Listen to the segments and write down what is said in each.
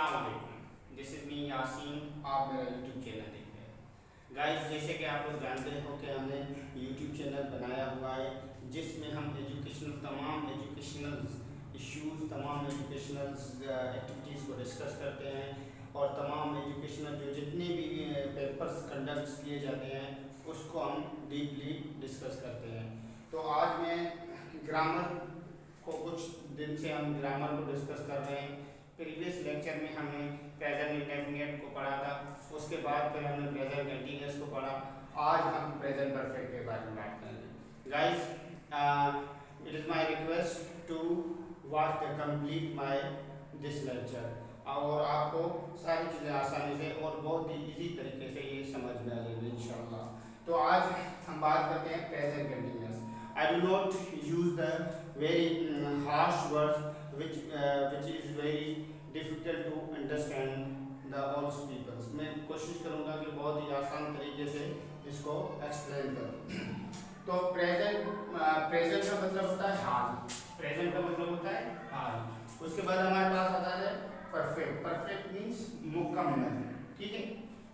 अस्सलाम वालेकुम, this is me Yasin. आप मेरा यूट्यूब चैनल देख रहे हैं। गाइस, जैसे कि आप लोग जानते हो कि हमने यूट्यूब चैनल बनाया हुआ है जिसमें हम तमाम एजुकेशनल इश्यूज़, तमाम एजुकेशनल एक्टिविटीज़ को डिस्कस करते हैं और तमाम एजुकेशनल जो जितने भी पेपर्स कंडक्ट किए जाते हैं उसको हम डीपली डिस्कस करते हैं। तो आज मैं ग्रामर को कुछ दिन से हम ग्रामर को डिस्कस कर रहे हैं। प्रीवियस लेक्चर में हमने प्रेजेंट इंडेफिनिट को पढ़ा था, उसके बाद फिर हमने प्रेजेंट कंटीन्यूअस को पढ़ा। आज हम प्रेजेंट परफेक्ट के बारे में बात करेंगे। Guys, it is my request to watch the complete my this lecture और आपको सारी चीज़ें आसानी से और बहुत ही इजी तरीके से ये समझ में आ जाएगी इंशाल्लाह। तो आज हम बात करते हैं present continuous. I do not use the very harsh words which is very difficult to understand the all speakers. मैं कोशिश करूँगा कि बहुत ही आसान तरीके से इसको एक्सप्लेन करूँ। तो प्रेजेंट का मतलब होता है हाल। प्रेजेंट का मतलब होता है हाल। उसके बाद हमारे पास आता है परफेक्ट। परफेक्ट मीन्स मुकम्मल, ठीक है।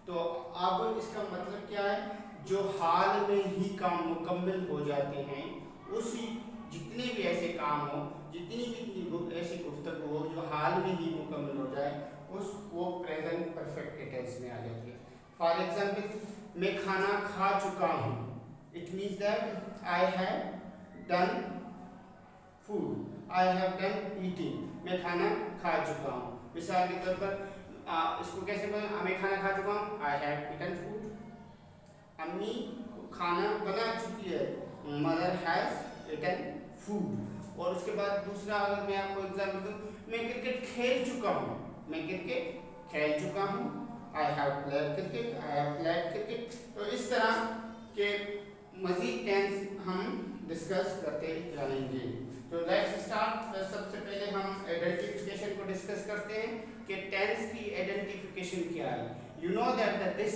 तो अब इसका मतलब क्या है? जो हाल में ही काम मुकम्मल हो जाते हैं, उसी जितने भी ऐसे काम हो, जितनी भी ऐसी गुफ्तगू हो जो हाल में ही मुकम्मल हो जाए, उस वो प्रेजेंट परफेक्ट के टेंस में आ जाती है। फॉर एग्जाम्पल, मैं खाना खा चुका हूँ। It means that I have done food, I have done eating. मैं खाना खा चुका हूँ। मिसाल के तौर पर इसको कैसे बोलें? मैं खाना खा चुका हूँ, आई हैव ईटन फूड। अम्मी खाना बना चुकी है, मदर हैज ईटन फूड। और उसके बाद दूसरा, अगर मैं आपको एग्जाम्पल दूँ, मैं क्रिकेट खेल चुका हूँ। मैं क्रिकेट खेल चुका हूँ, I have played cricket, I have played cricket. तो इस तरह के मजीद टेंस हम डिस्कस करते जाएंगे। तो लेट्स स्टार्ट। सबसे पहले हम आइडेंटिफिकेशन को डिस्कस करते हैं कि टेंस की आइडेंटिफिकेशन क्या है। You know that this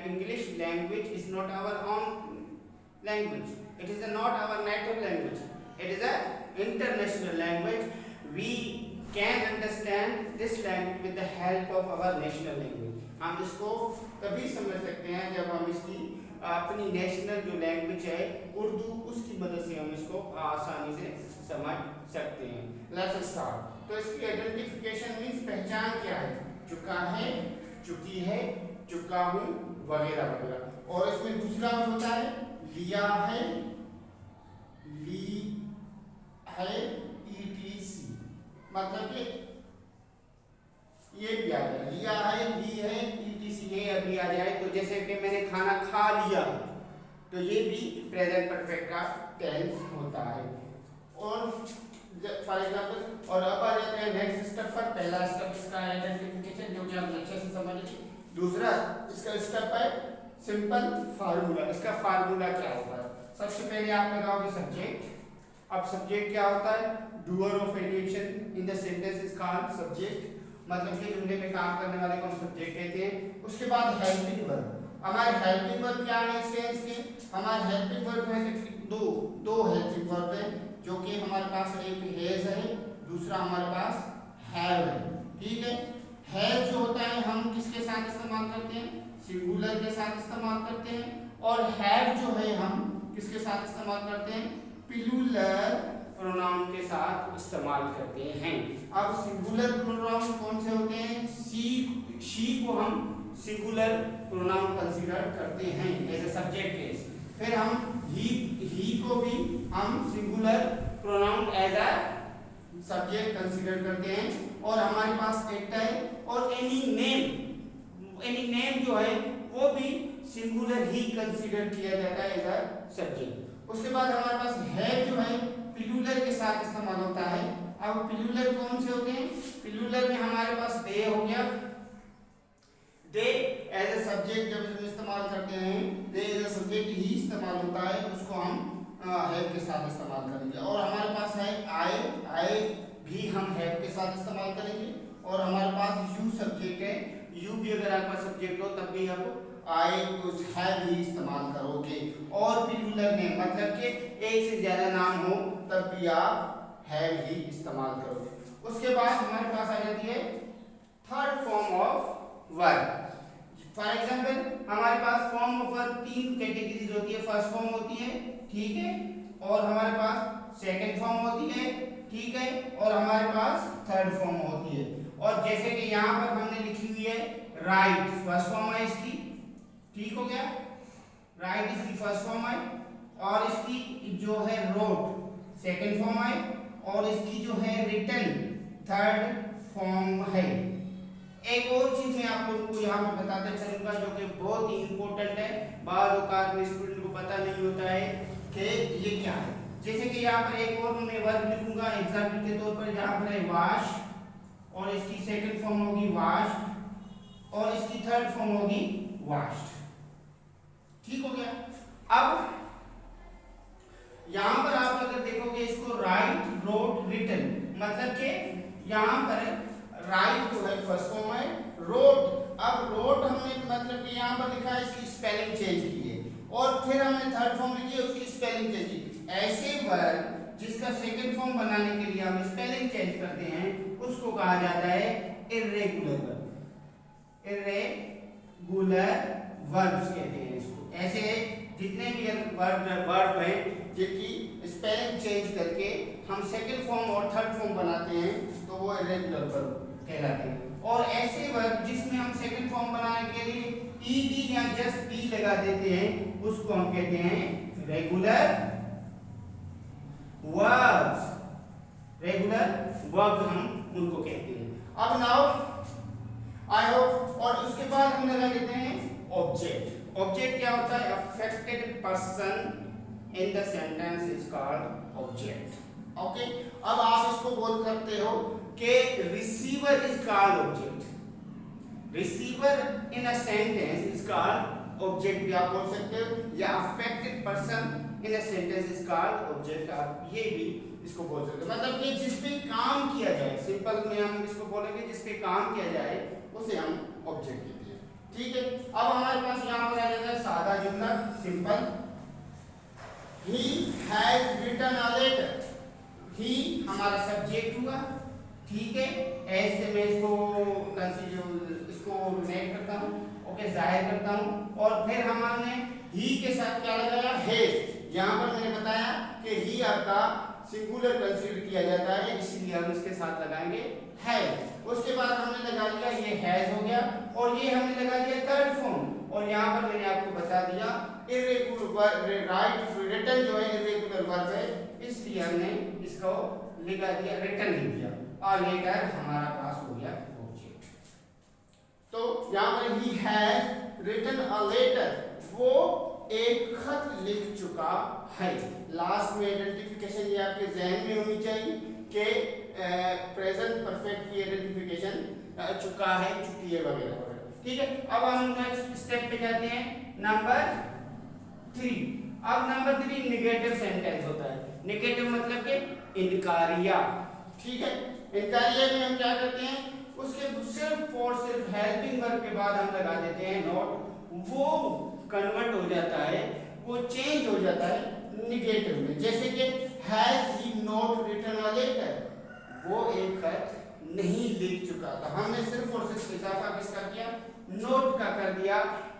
English language is not our own language. It is not our native language. It is an international language. We can understand this language with the help of our national language. हम इसको तभी समझ सकते हैं जब हम इसकी अपनी नेशनल जो लैंग्वेज है उर्दू, उसकी मदद से हम इसको आसानी से समझ सकते हैं। Let's start. तो इसकी आइडेंटिफिकेशन मीन्स पहचान क्या है? चुका है, चुकी है, चुका हूँ, वगैरह वगैरह। और इसमें दूसरा होता है लिया है, ली है, ETC। मतलब कि ये भी आ जाए, लिया है, ली है, ETC ये अभी आ जाए। तो जैसे कि मैंने खाना खा लिया, तो ये भी प्रेजेंट परफेक्ट का टेंस होता है। और फॉर एग्जाम्पल, और अब आ जाते हैं नेक्स्ट स्टेप पर। पहला स्टेप इसका आइडेंटिफिकेशन, जो कि आप अच्छे से समझ लीजिए। दूसरा इसका स्टेप है सिंपल फार्मूला। इसका फार्मूला क्या होता है? सबसे पहले आप लगाओगे सब्जेक्ट। अब सब्जेक्ट क्या होता है? Doer of any action in the sentence is called subject. मतलब कि जुमले में काम करने वाले को हम सब्जेक्ट कहते हैं। उसके बाद हेल्पिंग वर्ब। हमारे हेल्पिंग वर्ब क्या है इस टेंस के? हमारे हेल्पिंग वर्ब है दो हेल्पिंग वर्ब है, जो कि हमारे पास एक हैज है, दूसरा हमारे पास हैव है, ठीक है। हैज जो होता है हम किसके साथ इस्तेमाल करते हैं? सिंगुलर के साथ इस्तेमाल करते हैं। और हैव जो है हम किसके साथ इस्तेमाल करते हैं? प्लूरल प्रोनाउन के साथ इस्तेमाल करते हैं। अब सिंगुलर प्रोनाउन कौन से होते हैं? शी को हम सिंगुलर प्रोनाउन कंसीडर करते हैं एज ए सब्जेक्ट केस। फिर हम ही को भी हम singular pronoun as a subject consider करते हैं। और हमारे पास एक्ट है। और एनी नेम जो है वो भी सिंगुलर ही कंसीडर किया जाता है एज अ सब्जेक्ट। उसके बाद हमारे पास है जो है प्लूरल के साथ इस्तेमाल होता है। अब प्लूरल कौन से होते हैं? प्लूरल में हमारे पास दे हो गया। दे एज ए सब्जेक्ट जब हम इस्तेमाल करते हैं, दे एज ए सब्जेक्ट ही इस्तेमाल होता है, उसको हम हैव के साथ इस्तेमाल करेंगे। और हमारे पास है आई भी हम हैव के साथ इस्तेमाल करेंगे। और हमारे पास यू सब्जेक्ट है, यू भी अगर आपका सब्जेक्ट हो तब भी आप आई उस हैव ही इस्तेमाल करोगे। और प्लूरल में मतलब कि एक से ज्यादा नाम हो तब भी आप हैव ही इस्तेमाल करोगे। उसके बाद हमारे पास आ जाती है third form of verb. For example हमारे पास फॉर्म ऑफ वर्ब 3 कैटेगरीज होती है। फर्स्ट फॉर्म होती है, ठीक है, और हमारे पास सेकंड फॉर्म होती है, ठीक है, और हमारे पास थर्ड फॉर्म होती है। और जैसे कि यहाँ पर हमने लिखी हुई है राइट, फर्स्ट फॉर्म है इसकी, ठीक हो गया, राइट इसकी फर्स्ट फॉर्म है, और इसकी जो है रोट सेकंड फॉर्म है, और इसकी जो है रिटन थर्ड फॉर्म है। एक और चीज मैं आप लोगों को यहाँ पे बताता चलूंगा जो कि बहुत ही इंपॉर्टेंट है, बाज़ औक़ात में स्टूडेंट को पता नहीं होता है कि ये क्या है। जैसे कि यहाँ पर एक और मैं वर्ब लिखूंगा एग्जाम्पल के तौर पर, यहाँ पर है वाश, और इसकी सेकंड फॉर्म होगी वाश्ड, और इसकी थर्ड फॉर्म होगी वाश्ड, ठीक हो गया। अब यहां पर आप अगर देखोगे इसको राइट रोट रिटन, मतलब कि यहां पर राइट जो है फर्स्ट फॉर्म है, रोट, अब रोट हमने मतलब कि यहां पर लिखा है इसकी स्पेलिंग चेंज की है, और फिर हमने थर्ड फॉर्म लिखी है उसकी स्पेलिंग चेंज की। ऐसे वर्ब जिसका सेकंड फॉर्म बनाने के लिए हम स्पेलिंग चेंज करते हैं उसको कहा जाता है इर्रेगुलर वर्ब। इर्रेगुलर वर्ब्स कहते हैं इसको। ऐसे जितने भी वर्ब हैं जिनकी स्पेलिंग चेंज करके हम सेकंड फॉर्म और थर्ड फॉर्म बनाते हैं तो वो इर्रेगुलर वर्ब कहलाते हैं। और ऐसे वर्ब जिसमें हम सेकंड फॉर्म बनाने के लिए ईडी या जस्ट बी लगा देते हैं उसको हम कहते हैं रेगुलर वर्ब्स। रेगुलर वर्ब हम उनको कहते हैं। अब नाउ आई होप, और उसके बाद हम लगा देते हैं ऑब्जेक्ट। ऑब्जेक्ट क्या होता है? Affected person in the sentence is called object. Okay, अब आप इसको बोल सकते हो कि receiver is called object. Receiver in a sentence is called object भी आप बोल सकते हो, या affected person in a sentence is called object, आप ये भी इसको बोल सकते हो। मतलब कि जिस पे काम किया जाए, सिंपल में हम इसको बोलेंगे जिस पे काम किया जाए उसे हम ऑब्जेक्ट कहते हैं, ठीक है। अब हमारे पास यहाँ पर आ जाता है सादा जुमला, simple. He has written a letter. He हमारा सब्जेक्ट हुआ, ठीक है, ऐसे मैं इसको रिलेट करता हूँ, ओके, जाहिर करता हूँ। और फिर हमने ही के साथ क्या लगाया? हैज। यहाँ पर मैंने बताया कि ही आपका सिंगुलर कंसीडर किया जाता है, इसलिए हम इसके साथ लगाएंगे हैज। उसके बाद हमने लगा लिया ये हैज हो गया, और ये हमने लगा दिया थर्ड फॉर्म। और यहाँ पर मैंने आपको बता दिया इर्रेगुलर राइट रिटन जो है इर्रेगुलर वर्ब है, इसलिए हमने इसको लिखा दिया, रिटन लिख दिया, और लेटर हमारा पास हो गया ऑब्जेक्ट। तो यहाँ पर he has written a letter, वो एक खत लिख चुका है। लास्ट में आइडेंटिफिकेशन ये आपके जहन में होनी चाहिए कि प्रेजेंट परफेक्ट की आइडेंटिफिकेशन चुका है, चुकी है वगैरह वगैरह, ठीक है। अब हम नेक्स्ट स्टेप पे जाते हैं, नंबर 3। अब नंबर 3 नेगेटिव सेंटेंस होता है। नेगेटिव मतलब कि इनकारिया, ठीक है। इनकारिया में हम क्या करते हैं, उसके सिर्फ और सिर्फ हेल्पिंग वर्ब के बाद हम लगा देते हैं नॉट। वो कन्वर्ट हो जाता है, वो चेंज हो जाता है निगेटिव में। जैसे कि has he not written a letter, वो एक खत नहीं लिख चुका था। हमने सिर्फ और सिर्फ इजाफा किसका किया? नोट का कर दिया।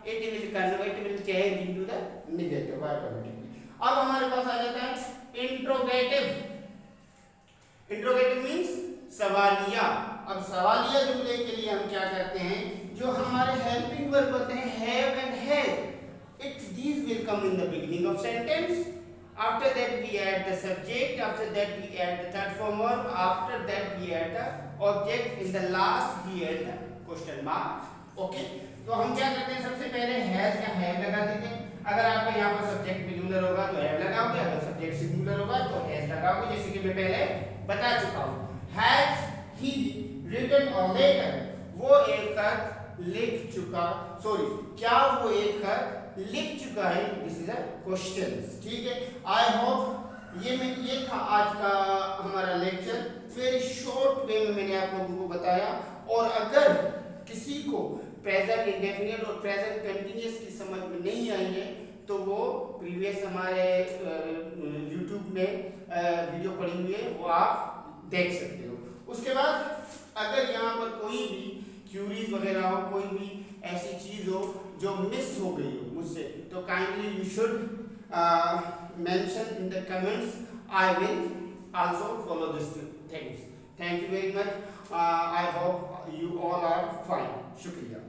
It will change into the negative automatically. अब हमारे पास आ जाता है इंट्रोगेटिव। इंट्रोगेटिव मींस सवालिया। अब सवालिया जुमले के लिए हम क्या करते हैं, जो हमारे हेल्पिंग वर्ब होते हैं have and has, these will come in the beginning of sentence. After that we add the subject, after that we add the third form verb, after that we add the object, in the last we add the question mark. Okay, तो हम क्या करते हैं, सबसे पहले has या have लगा देते हैं। अगर आपका यहाँ पर सब्जेक्ट प्लूरल होगा तो हैव लगाओगे, अगर सब्जेक्ट सिंगुलर होगा तो हैज लगाओगे, जैसे कि मैं पहले बता चुका हूँ। Has he written a letter, वो एक खत लिख चुका, सॉरी, क्या वो एक खत लिख चुका है? दिस इज अ क्वेश्चन, ठीक है। आई होप ये था आज का हमारा लेक्चर। वेरी शॉर्ट वे में मैंने आप लोगों को बताया। और अगर किसी को प्रेजेंट इंडेफिनिट और प्रेजेंट कंटीन्यूअस की समझ में नहीं आई है तो वो प्रीवियस हमारे YouTube में वीडियो पड़ी हुई है, वो आप देख सकते हो। उसके बाद अगर यहाँ पर कोई भी क्यूरीज वगैरह हो, कोई भी ऐसी चीज़ हो जो मिस हो गई हो मुझसे, तो kindly you should mention in the comments. I will also follow this things. Thank you very much. I hope you all are fine. शुक्रिया.